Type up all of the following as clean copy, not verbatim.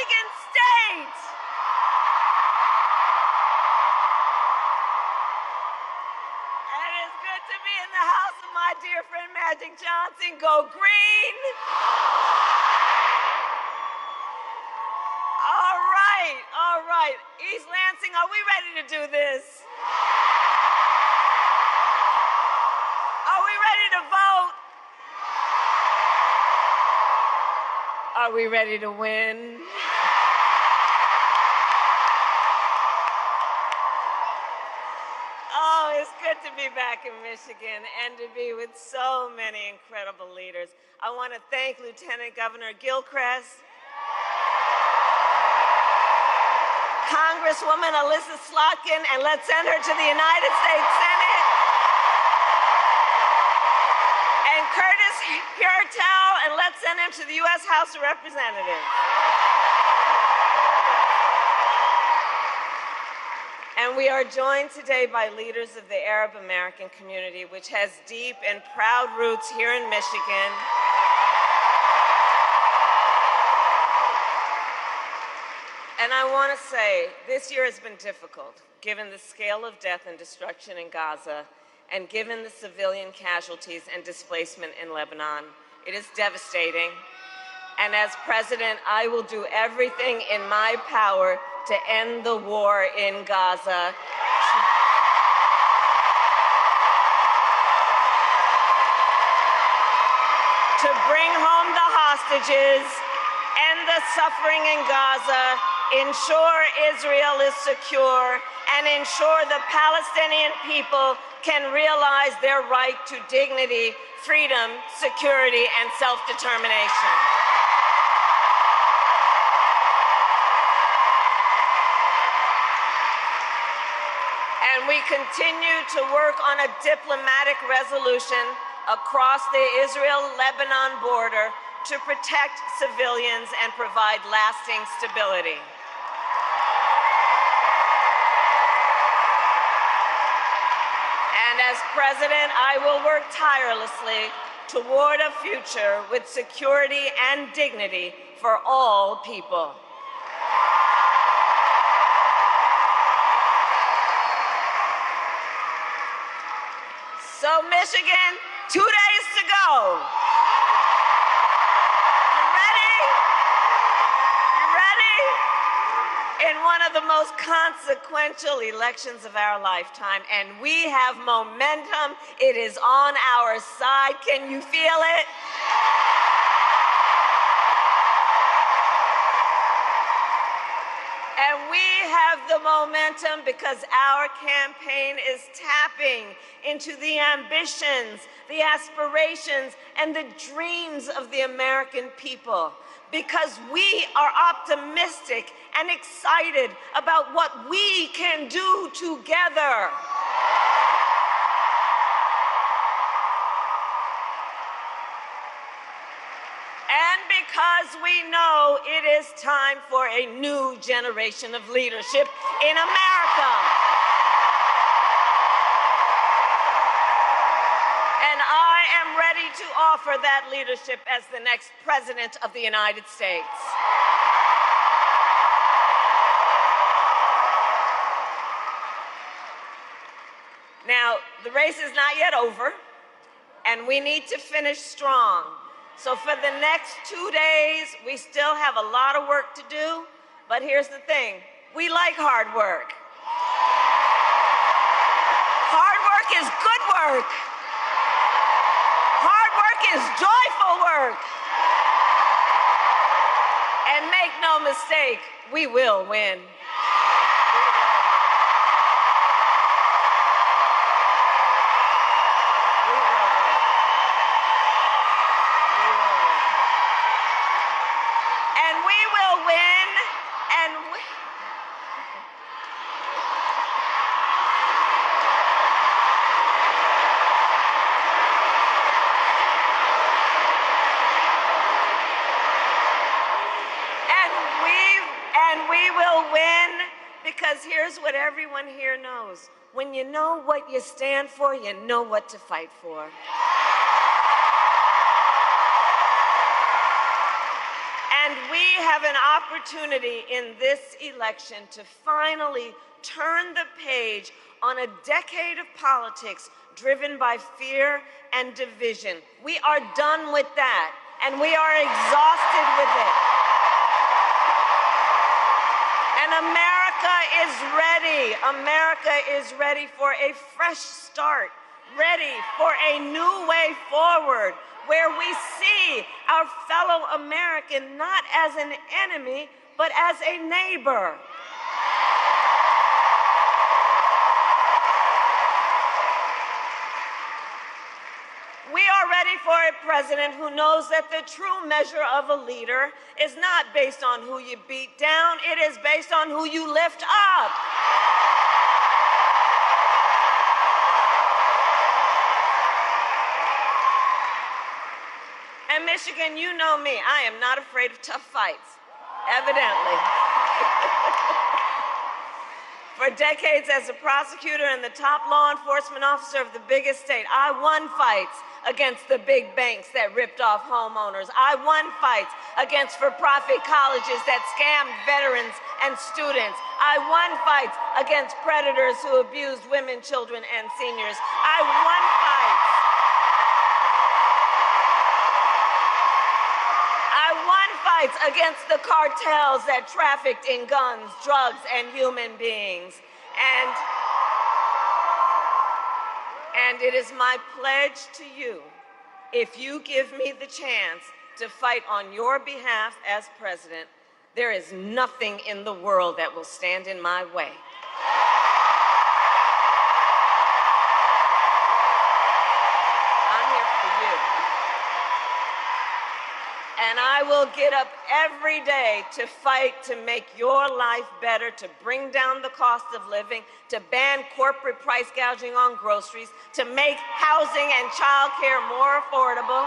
Michigan State. And it's good to be in the house of my dear friend Magic Johnson. Go green. All right. East Lansing, are we ready to do this? Are we ready to vote? Are we ready to win? Oh, it's good to be back in Michigan and to be with so many incredible leaders. I want to thank Lieutenant Governor Gilchrist, Congresswoman Alyssa Slotkin, and let's send her to the United States Senate, and Curtis Hurtel, and let's send him to the U.S. House of Representatives. And we are joined today by leaders of the Arab American community, which has deep and proud roots here in Michigan. And I want to say, this year has been difficult, given the scale of death and destruction in Gaza, and given the civilian casualties and displacement in Lebanon. It is devastating. And as president, I will do everything in my power to end the war in Gaza. To bring home the hostages, end the suffering in Gaza, ensure Israel is secure, and ensure the Palestinian people can realize their right to dignity, freedom, security, and self-determination. And we continue to work on a diplomatic resolution across the Israel-Lebanon border to protect civilians and provide lasting stability. And as president, I will work tirelessly toward a future with security and dignity for all people. So Michigan, 2 days to go. In one of the most consequential elections of our lifetime, and we have momentum. It is on our side. Can you feel it? And we have the momentum because our campaign is tapping into the ambitions, the aspirations, and the dreams of the American people. Because we are optimistic and excited about what we can do together. And because we know it is time for a new generation of leadership in America. And I am ready to offer that leadership as the next President of the United States. Now, the race is not yet over, and we need to finish strong. So for the next 2 days, we still have a lot of work to do, but here's the thing, we like hard work. Hard work is good work. Hard work is joyful work. And make no mistake, we will win. Because here's what everyone here knows. When you know what you stand for, you know what to fight for. And we have an opportunity in this election to finally turn the page on a decade of politics driven by fear and division. We are done with that, and we are exhausted with it. And America is ready. America is ready for a fresh start, ready for a new way forward, where we see our fellow American not as an enemy, but as a neighbor. We are ready for a president who knows that the true measure of a leader is not based on who you beat down, it is based on who you lift up. And Michigan, you know me, I am not afraid of tough fights, evidently. For decades as a prosecutor and the top law enforcement officer of the biggest state, I won fights against the big banks that ripped off homeowners. I won fights against for-profit colleges that scammed veterans and students. I won fights against predators who abused women, children, and seniors. I won fights. I won fights against the cartels that trafficked in guns, drugs, and human beings. And it is my pledge to you, if you give me the chance to fight on your behalf as president, there is nothing in the world that will stand in my way. I'm here for you. And I will get up every day to fight to make your life better, to bring down the cost of living, to ban corporate price gouging on groceries, to make housing and child care more affordable.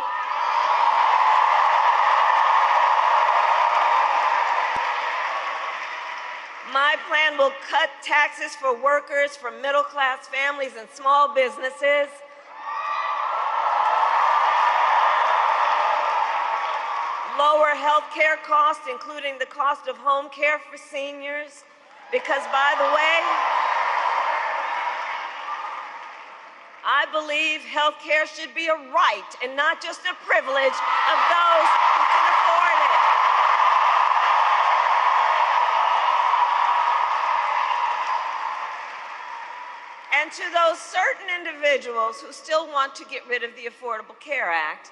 My plan will cut taxes for workers, for middle-class families and small businesses. Lower health care costs, including the cost of home care for seniors. Because, by the way, I believe health care should be a right and not just a privilege of those who can afford it. And to those certain individuals who still want to get rid of the Affordable Care Act,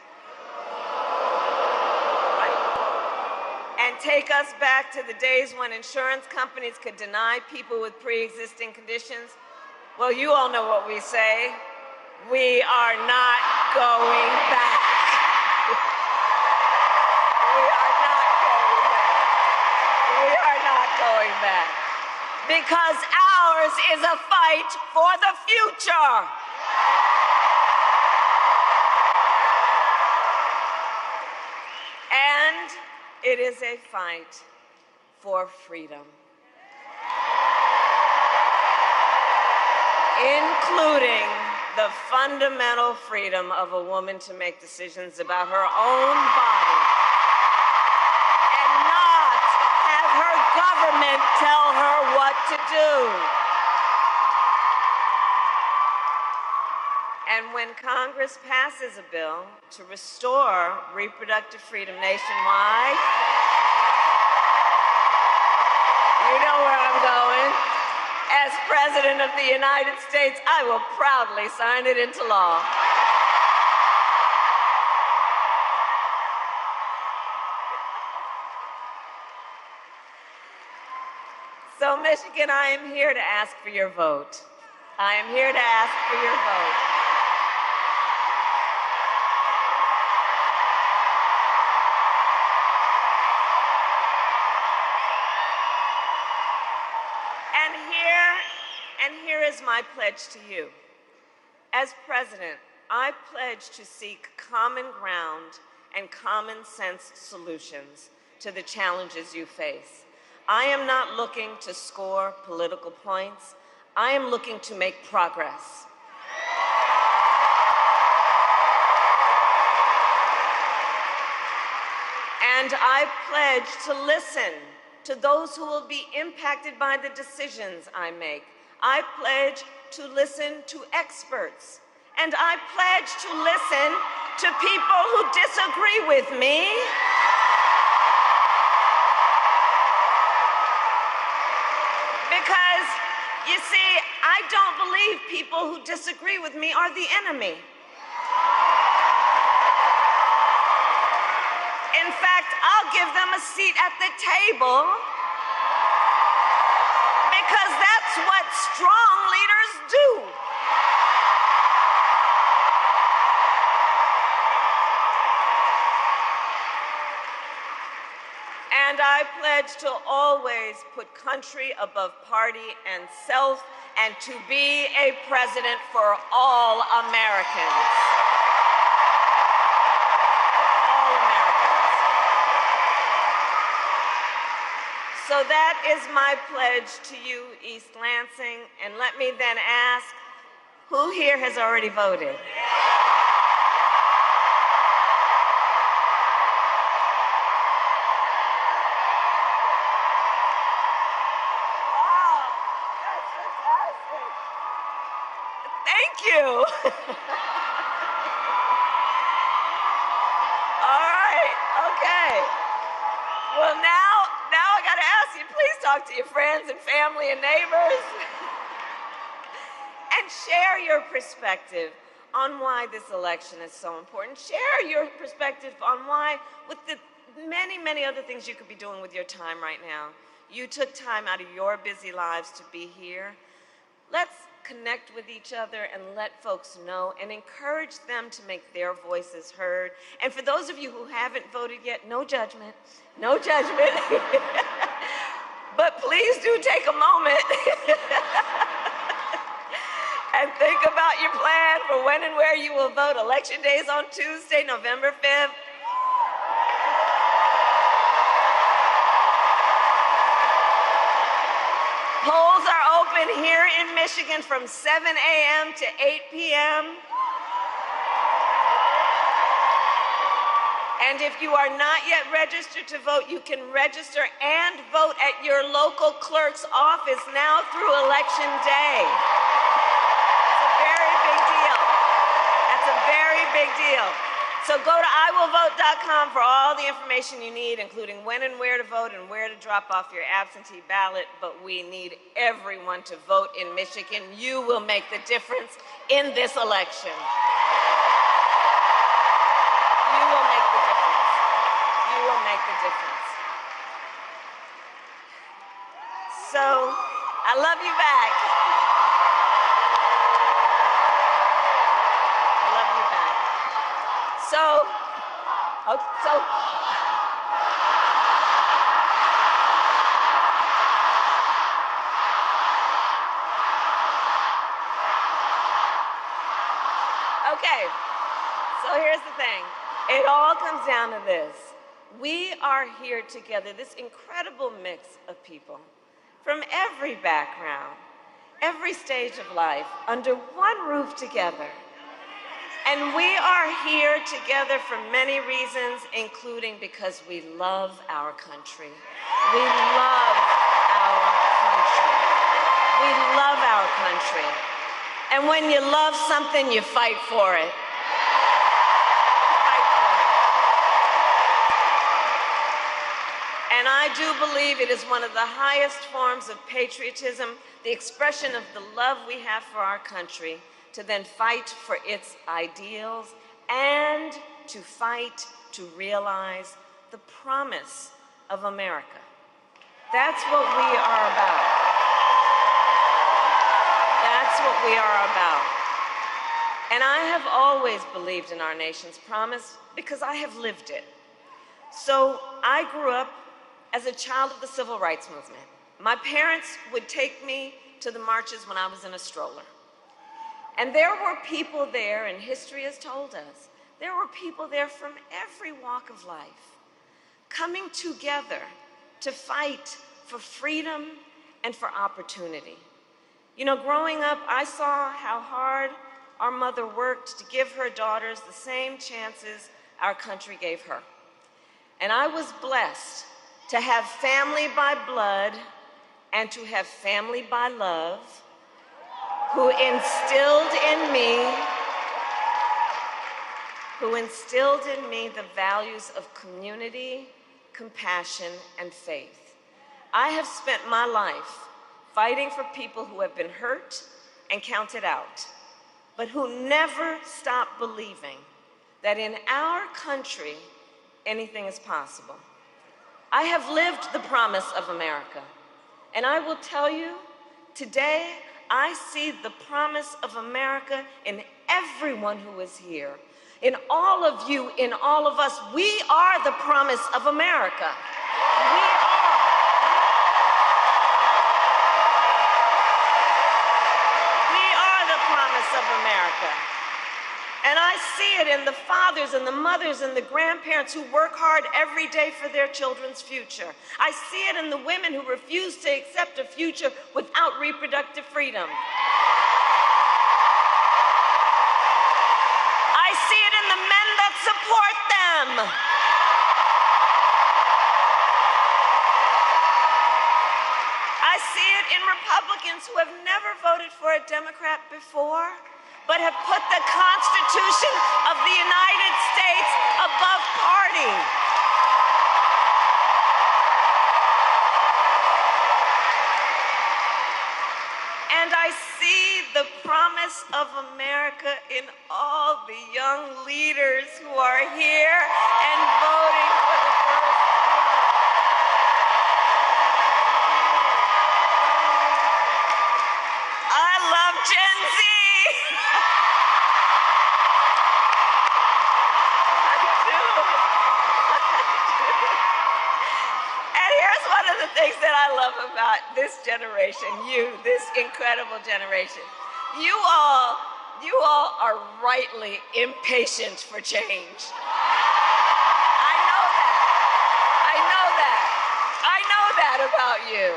and take us back to the days when insurance companies could deny people with pre-existing conditions, well, you all know what we say. We are not going back. We are not going back. We are not going back. Because ours is a fight for the future. And it is a fight for freedom, including the fundamental freedom of a woman to make decisions about her own body and not have her government tell her what to do. And when Congress passes a bill to restore reproductive freedom nationwide, you know where I'm going. As President of the United States, I will proudly sign it into law. So, Michigan, I am here to ask for your vote. I am here to ask for your vote. And here is my pledge to you. As president, I pledge to seek common ground and common sense solutions to the challenges you face. I am not looking to score political points. I am looking to make progress. And And I pledge to listen to those who will be impacted by the decisions I make. I pledge to listen to experts. And I pledge to listen to people who disagree with me. Because, you see, I don't believe people who disagree with me are the enemy. In fact, I'll give them a seat at the table because that's what strong leaders do. And I pledge to always put country above party and self, and to be a president for all Americans. All Americans. So that is my pledge to you, East Lansing. And let me then ask, who here has already voted? Thank you. All right, okay. Well, now I got to ask you, please talk to your friends and family and neighbors and share your perspective on why this election is so important. Share your perspective on why, with the many, many other things you could be doing with your time right now, you took time out of your busy lives to be here. Let's connect with each other and let folks know and encourage them to make their voices heard. And for those of you who haven't voted yet, no judgment, no judgment. But please do take a moment and think about your plan for when and where you will vote. Election day is on Tuesday, November 5th. Polls are open here in Michigan from 7 a.m. to 8 p.m. And if you are not yet registered to vote, you can register and vote at your local clerk's office now through Election Day. It's a very big deal. That's a very big deal. So go to iwillvote.com for all the information you need, including when and where to vote and where to drop off your absentee ballot. But we need everyone to vote in Michigan. You will make the difference in this election. You will make the difference. You will make the difference. So, I love you back. I love you back. Okay, so here's the thing. It all comes down to this. We are here together, this incredible mix of people from every background, every stage of life, under one roof together. And we are here together for many reasons, including because we love our country. We love our country. We love our country. And when you love something, you fight for it. Fight for it. And I do believe it is one of the highest forms of patriotism, the expression of the love we have for our country, to then fight for its ideals and to fight to realize the promise of America. That's what we are about. That's what we are about. And I have always believed in our nation's promise because I have lived it. So I grew up as a child of the civil rights movement. My parents would take me to the marches when I was in a stroller. And there were people there, and history has told us, there were people there from every walk of life, coming together to fight for freedom and for opportunity. You know, growing up, I saw how hard our mother worked to give her daughters the same chances our country gave her. And I was blessed to have family by blood and to have family by love who instilled in me the values of community, compassion, and faith. I have spent my life fighting for people who have been hurt and counted out, but who never stopped believing that in our country, anything is possible. I have lived the promise of America, and I will tell you, today, I see the promise of America in everyone who is here. In all of you, in all of us, we are the promise of America. We are. We are the promise of America. And I see it in the fathers and the mothers and the grandparents who work hard every day for their children's future. I see it in the women who refuse to accept a future without reproductive freedom. I see it in the men that support them. I see it in Republicans who have never voted for a Democrat before, but have put the Constitution of the United States above party. And I see the promise of America in all the young leaders who are here and voting for the first time. I love Gen Z. One of the things that I love about this generation, this incredible generation, you all are rightly impatient for change. I know that about you.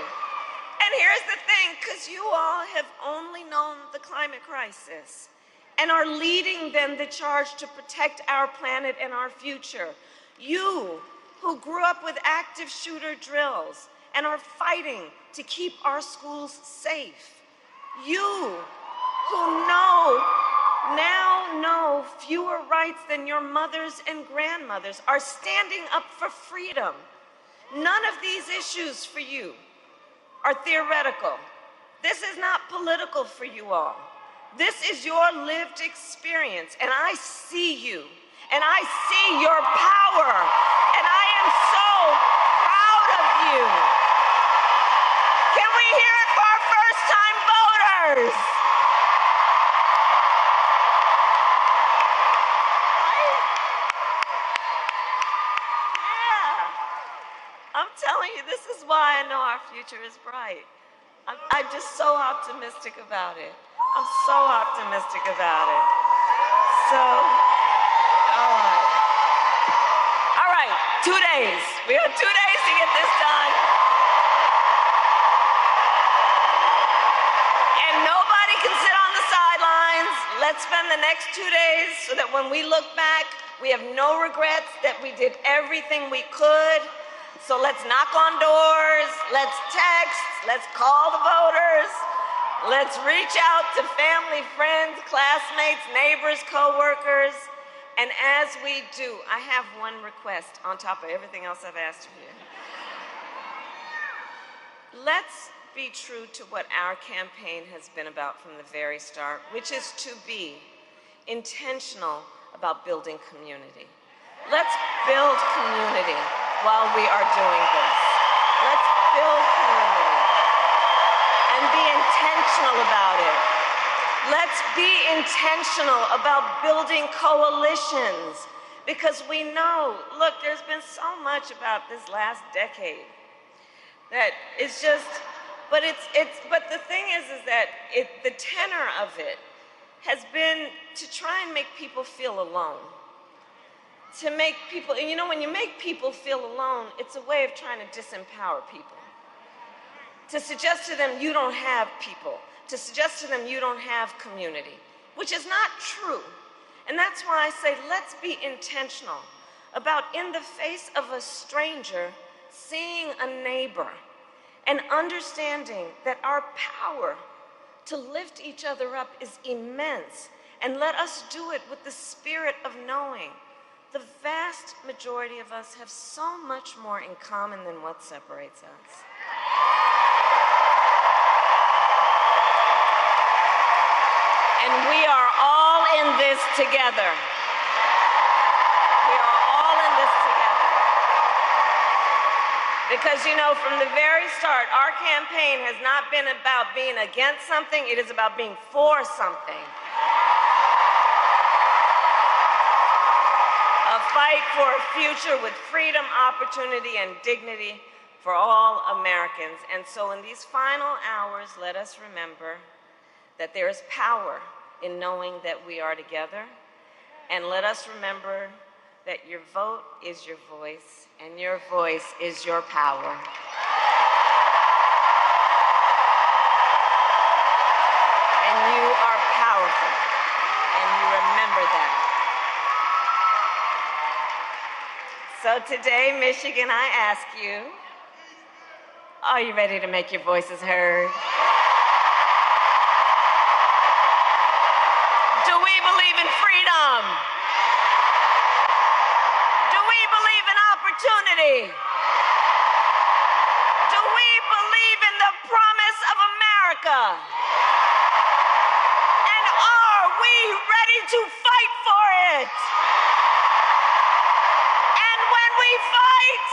And here's the thing, because you all have only known the climate crisis and are leading then the charge to protect our planet and our future. You who grew up with active shooter drills and are fighting to keep our schools safe. You who now know fewer rights than your mothers and grandmothers are standing up for freedom. None of these issues for you are theoretical. This is not political for you all. This is your lived experience, and I see you, and I see your power, and I am so proud of you. Can we hear it for our first-time voters? Yeah. I'm telling you, this is why I know our future is bright. I'm just so optimistic about it. I'm so optimistic about it. So, all right, 2 days. We have 2 days to get this done. And nobody can sit on the sidelines. Let's spend the next 2 days so that when we look back, we have no regrets that we did everything we could. So let's knock on doors, let's text, let's call the voters, let's reach out to family, friends, classmates, neighbors, co-workers. And as we do, I have one request on top of everything else I've asked of you. Let's be true to what our campaign has been about from the very start, which is to be intentional about building community. Let's build community while we are doing this. Let's build community and be intentional about it. Let's be intentional about building coalitions, because we know, look, there's been so much about this last decade that it's just, but the thing is that the tenor of it has been to try and make people feel alone. To make people, and you know, when you make people feel alone, it's a way of trying to disempower people. To suggest to them you don't have people. To suggest to them you don't have community, which is not true. And that's why I say let's be intentional about in the face of a stranger, seeing a neighbor and understanding that our power to lift each other up is immense, and let us do it with the spirit of knowing the vast majority of us have so much more in common than what separates us. And we are all in this together. We are all in this together. Because, you know, from the very start, our campaign has not been about being against something, it is about being for something. A fight for a future with freedom, opportunity, and dignity for all Americans. And so in these final hours, let us remember that there is power in knowing that we are together. And let us remember that your vote is your voice, and your voice is your power. And you are powerful, and you remember that. So today, Michigan, I ask you, are you ready to make your voices heard? Do we believe in freedom? Do we believe in opportunity? Do we believe in the promise of America? And are we ready to fight for it? And when we fight,